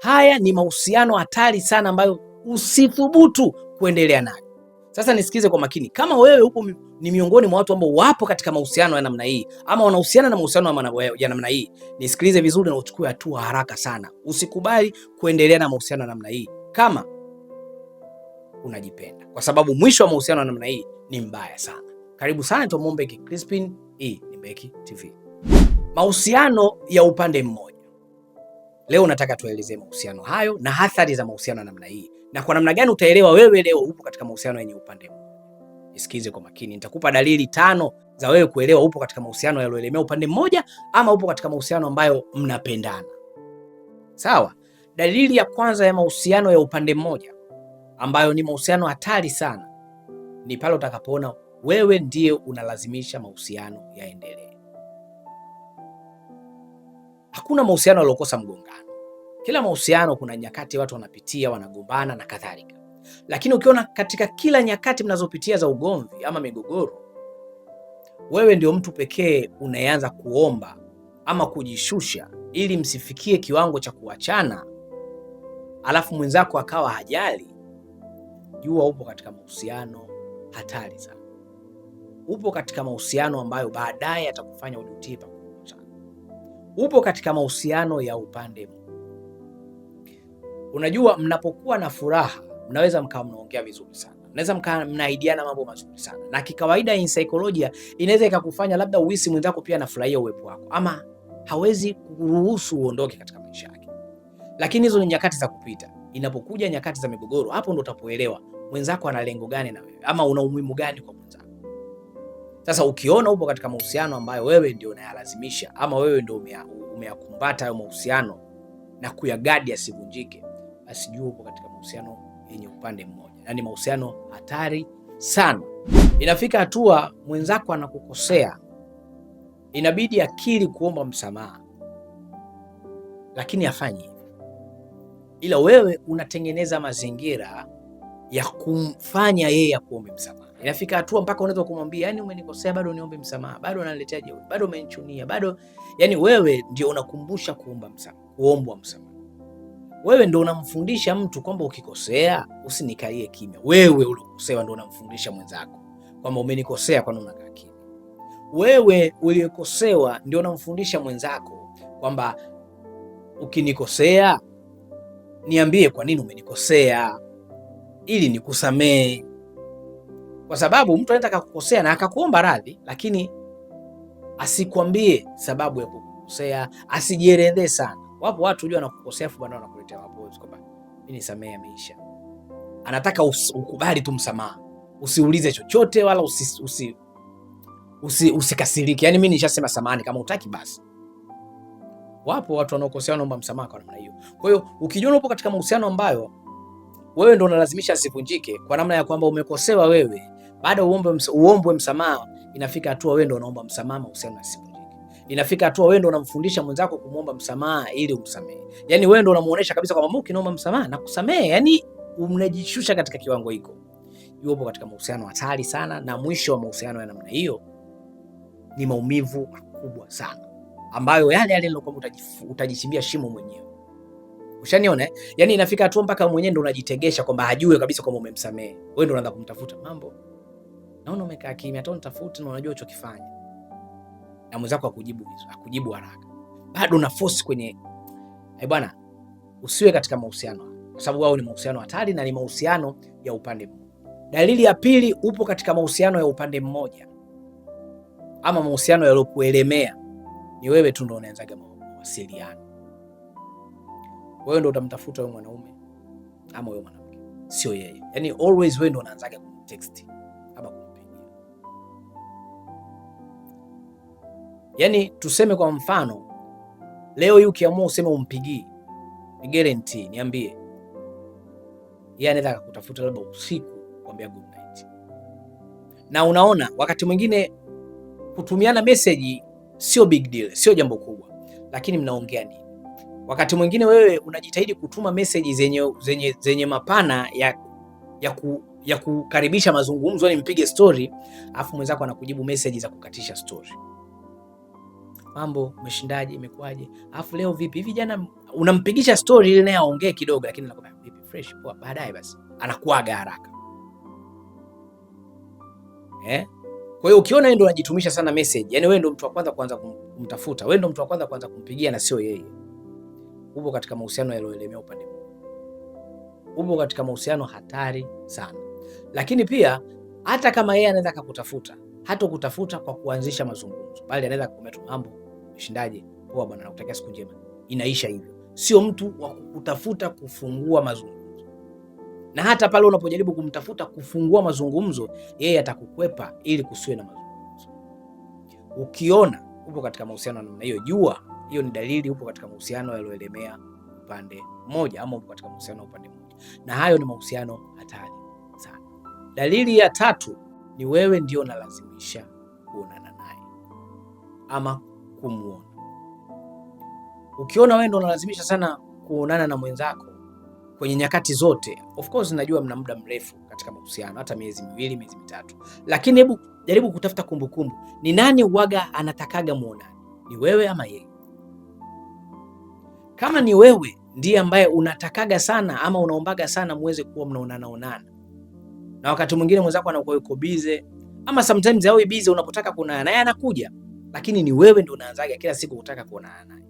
Haya ni mahusiano hatari sana ambayo usithubutu kuendelea nayo. Sasa nisikize kwa makini. Kama wewe upo ni miongoni mwa watu ambao wapo katika mahusiano ya namna hii ama wanahusiana na mahusiano ya namna hii, nisikilize vizuri na uchukue hatua haraka sana. Usikubali kuendelea na mahusiano ya namna hii kama unajipenda, kwa sababu mwisho wa mahusiano ya namna hii ni mbaya sana. Karibu sana kwa Mombeki Crispin, hii ni Mbeki TV. Mahusiano ya upande mmoja. Leo nataka tuelezee mahusiano hayo na athari za mahusiano ya namna hii, na kwa namna gani utaelewa wewe leo upo katika mahusiano yenye upande mmoja. Nisikize kwa makini, nitakupa dalili 5 za wewe kuelewa upo katika mahusiano yaliyoelemea upande mmoja ama upo katika mahusiano ambayo mnapendana. Sawa? Dalili ya kwanza ya mahusiano ya upande mmoja ambayo ni mahusiano hatari sana ni pale utakapoona wewe ndiye unalazimisha mahusiano yaendelee. Hakuna mahusiano yaliyokosa mgongano. Kila mahusiano kuna nyakati watu wanapitia, wanagombana na kadhalika. Lakini ukiona katika kila nyakati mnazopitia za ugomvi ama migogoro, wewe ndio mtu pekee unaanza kuomba ama kujishusha ili msifikie kiwango cha kuachana, alafu mwenzako akawa hajali, jua upo katika mahusiano hatari sana. Upo katika mahusiano ambayo baadaye atakufanya ujutie pakubwa sana. Upo katika mahusiano ya upande mmoja. Unajua, mnapokuwa na furaha mnaweza mkawa mnaongea vizuri sana, mnaweza mnaidiana mambo mazuri sana, na kikawaida in psychology inaweza ikakufanya labda uhisi mwenzako pia anafurahia uwepo wako ama hawezi kuruhusu uondoke katika maisha yake. Lakini hizo ni nyakati za kupita. Inapokuja nyakati za migogoro, hapo ndo utapoelewa mwenzako ana lengo gani na wewe ama una umuhimu gani kwa mwenzako. Sasa ukiona upo katika mahusiano ambayo wewe ndio unayalazimisha ama wewe ndio umeyakumbata hayo mahusiano na kuyagadi asivunjike, basi jua upo katika mahusiano yenye upande mmoja. Yaani mahusiano hatari sana. Inafika hatua mwenzako anakukosea, inabidi akili kuomba msamaha, lakini afanye hivyo, ila wewe unatengeneza mazingira ya kumfanya yeye akuombe msamaha. Inafika hatua mpaka unaweza kumwambia, yani umenikosea bado niombe msamaha, bado unaniletea jeuri, bado umenichunia, bado yani wewe ndio unakumbusha kuombwa msamaha. Wewe ndio unamfundisha mtu kwamba ukikosea usinikalie kimya. Wewe uliokosewa ndio unamfundisha mwenzako kwamba umenikosea, kwa nini unakaa kimya? Wewe uliokosewa ndio unamfundisha mwenzako kwamba ukinikosea niambie kwa nini umenikosea ili nikusamee. Kwa sababu mtu anataka kukosea na akakuomba radhi, lakini asikwambie sababu ya kukosea, asijielezee sana. Wapo watu unajua wanakukosea afu bwana wanakuletea mapozi kwamba mimi nisamee, ameisha. Anataka ukubali tu msamaha, usiulize chochote wala usikasirike. Yani mimi nishasema samahani, kama utaki basi. Wapo watu wanaokosea wanaomba msamaha kwa namna hiyo. Kwa hiyo ukijiona upo katika mahusiano ambayo wewe ndio unalazimisha asivunjike kwa namna ya kwamba umekosewa wewe, baada uombwe msamaha, inafika hatua wewe ndio unaomba msamaha mahusiano yasivunjike. Inafika hatua wewe ndio unamfundisha mwenzako kumuomba msamaha ili umsamehe. Yaani wewe ndio unamuonesha kabisa kwamba mimi naomba msamaha na kusamehe. Yaani unajishusha katika kiwango hiko. Yupo katika mahusiano hatari sana, na mwisho wa mahusiano ya namna hiyo ni maumivu makubwa sana, ambayo yale ndio kwamba utajichimbia shimo mwenyewe. Ushaniona? Yaani inafika hatua mpaka mwenyewe ndio unajitegesha kwamba hajui kabisa kwamba umemsamehe. Wewe ndio unaanza kumtafuta mambo. Naona umekaa kimya, hata unitafuta na unajua unachokifanya. Na mwenzako akujibu haraka. Bado una force kwenye bwana, usiwe katika mahusiano, kwa sababu wao ni mahusiano hatari na ni mahusiano ya upande mmoja. Dalili ya pili, upo katika mahusiano ya upande mmoja ama mahusiano yaliyokuelemea, ni wewe tu ndio unaanzaga mawasiliano. Wewe ndio utamtafuta wewe mwanaume ama wewe mwanamke, sio yeye. Yaani always wewe ndio unaanzaga kumtext ama kumpigia. Yaani tuseme kwa mfano leo hii ukiamua useme umpigie, ni guarantee, niambie, yeye anaweza kukutafuta labda usiku kwambia good night. Na unaona wakati mwingine kutumiana message sio big deal, sio jambo kubwa, lakini mnaongea nini? Wakati mwingine wewe unajitahidi kutuma message zenye mapana ya kukaribisha mazungumzo, ni mpige story, afu mwenzako anakujibu message za kukatisha story. Mambo, umeshindaje, imekuaje? Afu leo vipi? Hivi jana unampigisha story ile naye aongee kidogo, lakini anakwambia vipi fresh, poa, baadaye basi anakuaga haraka. Kwa hiyo ukiona wewe ndio unajitumisha sana message, yani wewe ndio mtu wa kwanza kuanza kumtafuta, wewe ndio mtu wa kwanza kuanza kumpigia na sio yeye, upo katika mahusiano yaliyoelemea upande mmoja, upo katika mahusiano hatari sana. Lakini pia hata kama yeye anaweza kukutafuta, hata kutafuta kwa kuanzisha mazungumzo, bali anaweza kukuambia tu mambo, mshindaje, poa bwana, nakutakia siku njema, inaisha hivyo. Sio mtu wa kukutafuta kufungua mazungumzo. Na hata pale unapojaribu kumtafuta kufungua mazungumzo, yeye atakukwepa ili kusiwe na mazungumzo. Ukiona upo katika mahusiano na namna hiyo, jua hiyo ni dalili upo katika mahusiano yaliyoelemea upande mmoja, ama upo katika mahusiano ya upande mmoja, na hayo ni mahusiano hatari sana. Dalili ya tatu ni wewe ndio unalazimisha kuonana naye ama kumuona. Ukiona wewe ndio unalazimisha sana kuonana na mwenzako kwenye nyakati zote, of course najua mna muda mrefu katika mahusiano, hata miezi 2, miezi 3, lakini hebu jaribu kutafuta kumbukumbu. Ni nani uwaga anatakaga muonane? Ni wewe ama yeye? Kama ni wewe ndiye ambaye unatakaga sana ama unaombaga sana muweze kuwa mnaonana, na wakati mwingine mwenzako anakuwa yuko busy, ama sometimes hawi busy, unapotaka kuonana naye anakuja, lakini ni wewe ndio unaanzaga kila siku kutaka kuonana naye,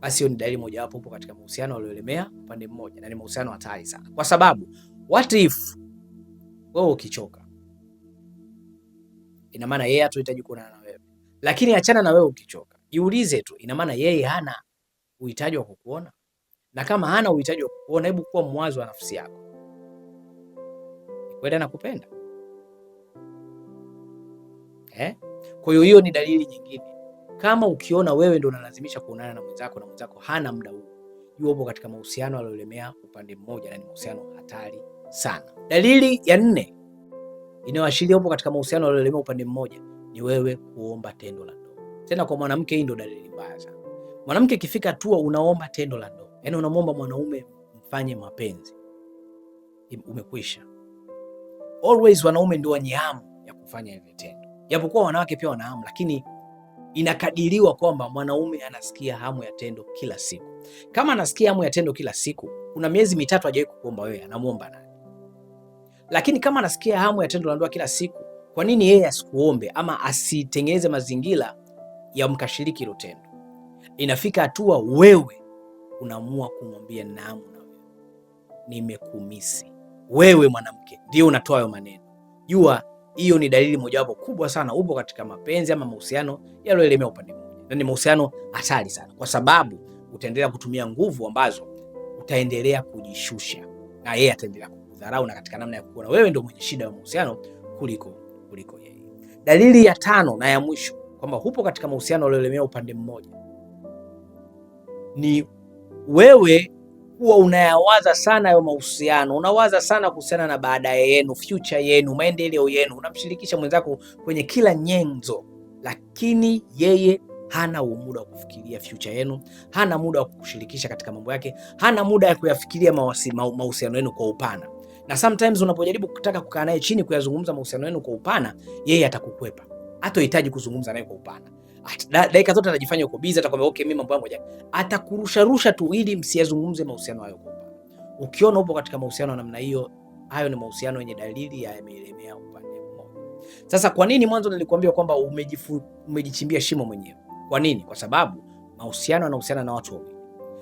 basi hiyo ni dalili moja wapo upo katika mahusiano yaliyoelemea upande mmoja, na ni mahusiano hatari sana. Kwa sababu what if wewe ukichoka, ina maana yeye hatuhitaji kuonana na wewe. Lakini achana na wewe ukichoka, jiulize tu, ina maana yeye hana uhitaji wa kukuona? Na kama hana uhitaji wa kukuona, hebu kuwa mwazo wa nafsi yako, kweli anakupenda? Kwa hiyo hiyo ni dalili nyingine. Kama ukiona wewe ndio unalazimisha kuonana na mwenzako na mwenzako hana muda huo, jua upo katika mahusiano yaliyoelemea upande mmoja, na ni mahusiano hatari sana. Dalili ya 4 inayoashiria upo katika mahusiano yaliyoelemea upande mmoja ni wewe kuomba tendo la ndoa. Tena kwa mwanamke hii ndio dalili mbaya sana. Mwanamke ikifika hatua unaomba tendo la ndoa, yani unamwomba mwanaume mfanye mapenzi, umekwisha. Always wanaume ndio wenye hamu ya kufanya hivi tendo, japokuwa wanawake pia wana hamu, lakini inakadiriwa kwamba mwanaume anasikia hamu ya tendo kila siku. Kama anasikia hamu ya tendo kila siku, kuna miezi 3 hajawahi kukuomba wewe, anamuomba nani? Lakini kama anasikia hamu ya tendo la ndoa kila siku, kwa nini yeye asikuombe ama asitengeneze mazingira ya mkashiriki hilo tendo? Inafika hatua wewe unaamua kumwambia naam, na wewe nimekumisi. Wewe mwanamke ndio unatoa hayo maneno. Jua hiyo ni dalili mojawapo kubwa sana upo katika mapenzi ama mahusiano yaliyoelemea upande mmoja, na ni mahusiano hatari sana, kwa sababu utaendelea kutumia nguvu ambazo utaendelea kujishusha, na yeye ataendelea kukudharau, na katika namna ya kuona wewe ndio mwenye shida ya mahusiano kuliko yeye. Dalili ya 5 na ya mwisho kwamba hupo katika mahusiano yaliyoelemea upande mmoja ni wewe kuwa unayawaza sana hayo mahusiano, unawaza sana kuhusiana na baadaye yenu, future yenu, maendeleo yenu, unamshirikisha mwenzako kwenye kila nyenzo, lakini yeye hana muda wa kufikiria future yenu, hana muda wa kukushirikisha katika mambo yake, hana muda wa kuyafikiria mahusiano yenu kwa upana. Na sometimes unapojaribu kutaka kukaa naye chini kuyazungumza mahusiano yenu kwa upana, yeye atakukwepa, hatohitaji kuzungumza naye kwa upana. Dakika zote atajifanya uko busy, atakwambia okay, mimi mambo yangu moja, atakurusha tu ili msiyazungumze mahusiano hayo kwa upana. Ukiona upo katika mahusiano ya namna hiyo, hayo ni mahusiano yenye dalili ya yameelemea upande mmoja. Sasa kwa nini mwanzo nilikwambia kwamba umejichimbia shimo mwenyewe? Kwa nini? Kwa sababu mahusiano yanahusiana na watu wawili.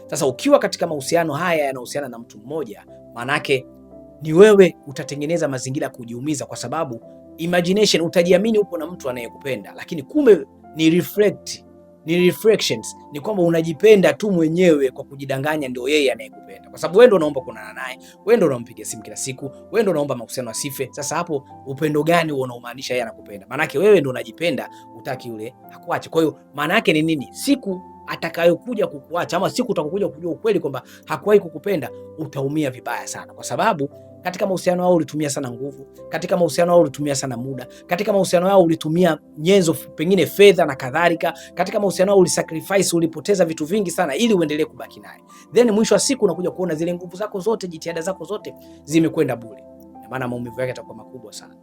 Sasa ukiwa katika mahusiano haya yanahusiana na mtu mmoja, manake ni wewe utatengeneza mazingira ya kujiumiza, kwa sababu imagination, utajiamini upo na mtu anayekupenda, lakini kumbe ni reflections, ni kwamba unajipenda tu mwenyewe kwa kujidanganya ndio yeye anayekupenda, kwa sababu wewe ndio unaomba kuonana naye, wewe ndio unampigia simu kila siku, wewe ndio unaomba mahusiano asife. Sasa hapo upendo gani unaomaanisha yeye anakupenda? Maana yake wewe ndio unajipenda, utaki yule hakuache. Kwa hiyo maana yake ni nini? Siku atakayokuja kukuacha ama siku utakokuja kujua ukweli kwamba hakuwahi kukupenda, utaumia vibaya sana, kwa sababu katika mahusiano yao ulitumia sana nguvu, katika mahusiano yao ulitumia sana muda, katika mahusiano yao ulitumia nyenzo, pengine fedha na kadhalika, katika mahusiano yao ulisacrifice, ulipoteza vitu vingi sana ili uendelee kubaki naye. Then mwisho wa siku unakuja kuona zile nguvu zako zote, jitihada zako zote zimekwenda bure, na maana maumivu yake yatakuwa makubwa sana.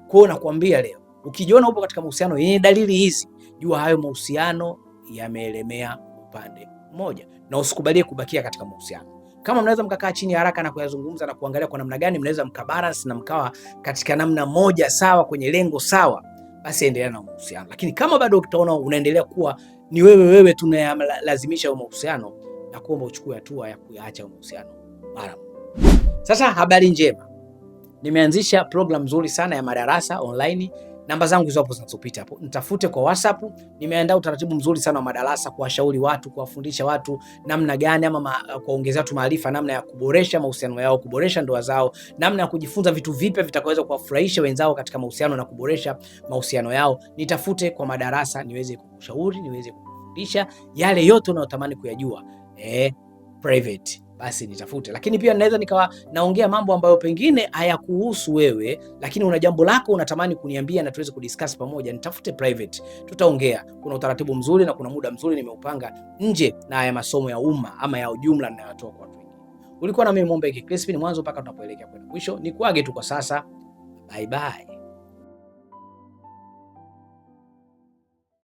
Kwa hiyo nakwambia leo, ukijiona upo katika mahusiano yenye dalili hizi, jua hayo mahusiano yameelemea upande mmoja, na usikubalie kubakia katika mahusiano. Kama mnaweza mkakaa chini haraka na kuyazungumza na kuangalia kwa namna gani mnaweza mkabalance na mkawa katika namna moja sawa, kwenye lengo sawa, basi endelea na mahusiano. Lakini kama bado utaona unaendelea kuwa ni wewe tu unalazimisha mahusiano, na kuomba uchukue hatua ya kuyaacha mahusiano mara moja. Sasa habari njema, nimeanzisha program nzuri sana ya madarasa online. Namba zangu hizo hapo zinazopita hapo, nitafute kwa WhatsApp. Nimeandaa utaratibu mzuri sana wa madarasa, kuwashauri watu, kuwafundisha watu namna gani ama kuongezea tu maarifa, namna ya kuboresha mahusiano yao, kuboresha ndoa zao, namna ya kujifunza vitu vipya vitakaweza kuwafurahisha wenzao katika mahusiano na kuboresha mahusiano yao. Nitafute kwa madarasa niweze kukushauri, niweze kukufundisha yale yote unayotamani kuyajua private, basi nitafute. Lakini pia naweza nikawa naongea mambo ambayo pengine hayakuhusu wewe, lakini una jambo lako unatamani kuniambia na tuweze kudiscuss pamoja, nitafute private, tutaongea. Kuna utaratibu mzuri na kuna muda mzuri nimeupanga nje na haya masomo ya umma ama ya ujumla ninayotoa kwa watu wengine. Ulikuwa na mimi Mombeki Crispin mwanzo mpaka tunapoelekea kwenda mwisho. Nikuage tu kwa sasa, bye bye.